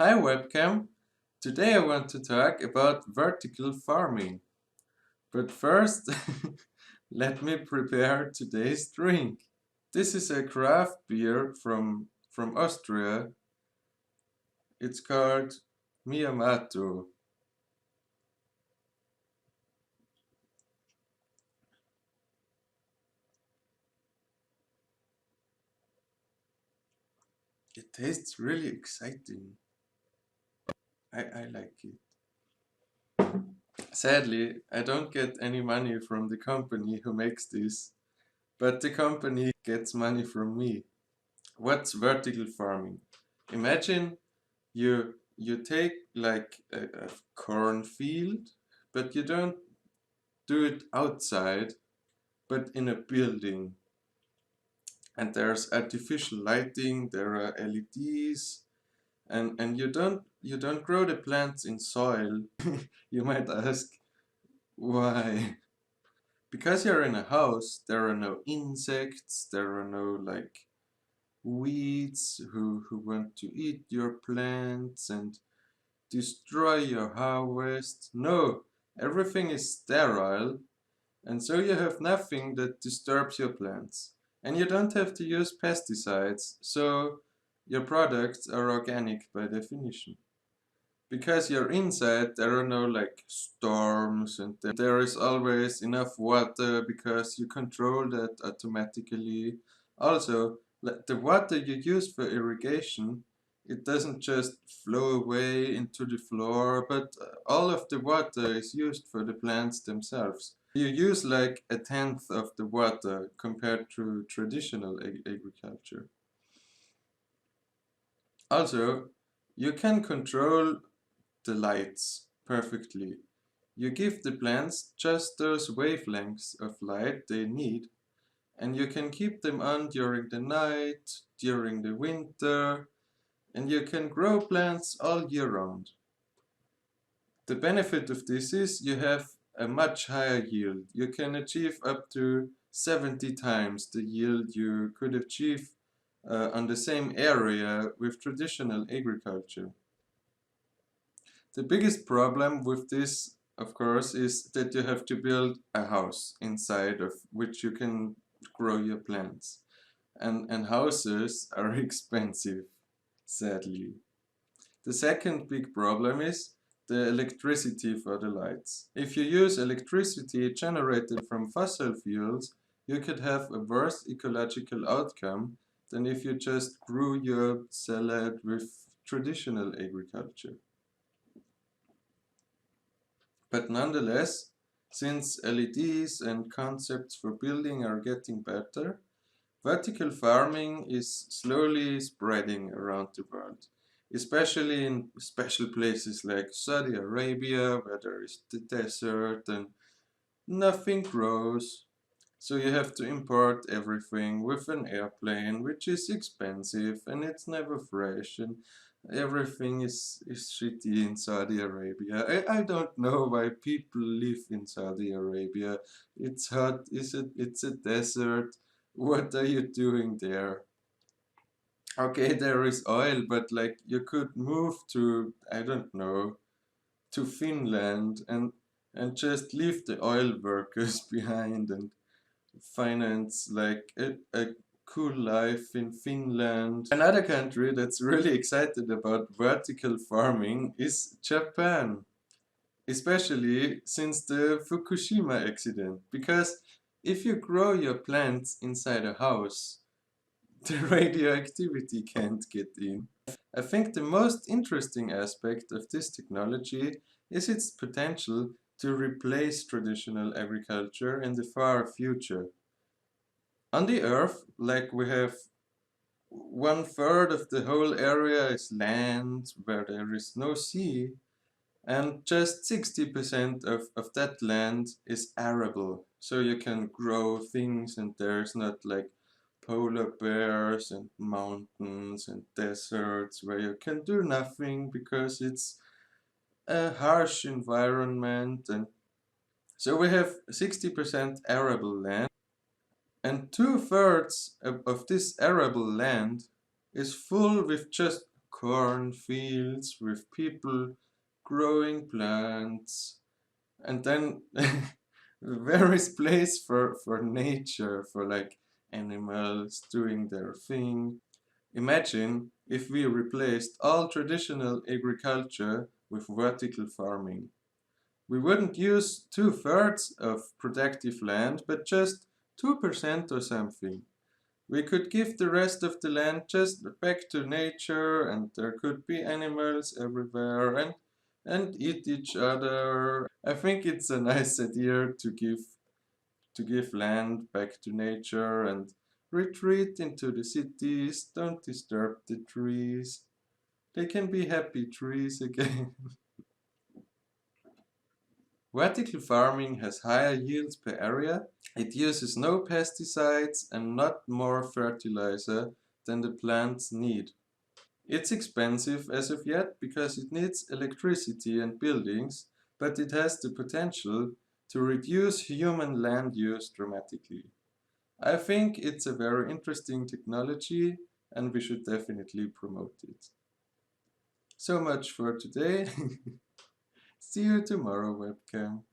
Hi webcam! Today I want to talk about vertical farming. But first, let me prepare today's drink. This is a craft beer from Austria. It's called Miyamoto. It tastes really exciting. I like it. Sadly, I don't get any money from the company who makes this, but the company gets money from me. What's vertical farming? Imagine you take like a cornfield, but you don't do it outside, but in a building. And there's artificial lighting, there are LEDs, and you don't grow the plants in soil. You might ask, why? Because you're in a house, there are no insects, there are no like weeds who want to eat your plants and destroy your harvest. No, everything is sterile, and so you have nothing that disturbs your plants. And you don't have to use pesticides, so your products are organic by definition. Because you're inside, there are no like storms, and there is always enough water because you control that automatically. Also, the water you use for irrigation, it doesn't just flow away into the floor, but all of the water is used for the plants themselves. You use like a tenth of the water compared to traditional agriculture. Also, you can control the lights perfectly. You give the plants just those wavelengths of light they need, and you can keep them on during the night, during the winter, and you can grow plants all year round. The benefit of this is you have a much higher yield. You can achieve up to 70 times the yield you could achieve on the same area with traditional agriculture. The biggest problem with this, of course, is that you have to build a house inside of which you can grow your plants. And houses are expensive, sadly. The second big problem is the electricity for the lights. If you use electricity generated from fossil fuels, you could have a worse ecological outcome than if you just grew your salad with traditional agriculture. But nonetheless, since LEDs and concepts for building are getting better, vertical farming is slowly spreading around the world, especially in special places like Saudi Arabia, where there is the desert and nothing grows. So you have to import everything with an airplane, which is expensive and it's never fresh, and everything is shitty in Saudi Arabia. I don't know why people live in Saudi Arabia. It's hot, it's a desert. What are you doing there? Okay, there is oil, but like you could move to, I don't know, to Finland and just leave the oil workers behind and finance like a cool life in Finland. Another country that's really excited about vertical farming is Japan, especially since the Fukushima accident. Because if you grow your plants inside a house, the radioactivity can't get in. I think the most interesting aspect of this technology is its potential to replace traditional agriculture in the far future. On the Earth, like we have 1/3 of the whole area is land where there is no sea, and just 60% of that land is arable. So you can grow things and there's not like polar bears and mountains and deserts where you can do nothing because it's a harsh environment. And so we have 60% arable land, and 2/3 of this arable land is full with just cornfields with people growing plants, and then there is place for nature, for like animals doing their thing. Imagine if we replaced all traditional agriculture with vertical farming. We wouldn't use 2/3 of productive land, but just 2% or something. We could give the rest of the land just back to nature, and there could be animals everywhere and eat each other. I think it's a nice idea to give land back to nature and retreat into the cities. Don't disturb the trees. They can be happy trees again. Vertical farming has higher yields per area. It uses no pesticides and not more fertilizer than the plants need. It's expensive as of yet because it needs electricity and buildings, but it has the potential to reduce human land use dramatically. I think it's a very interesting technology and we should definitely promote it. So much for today. See you tomorrow, webcam.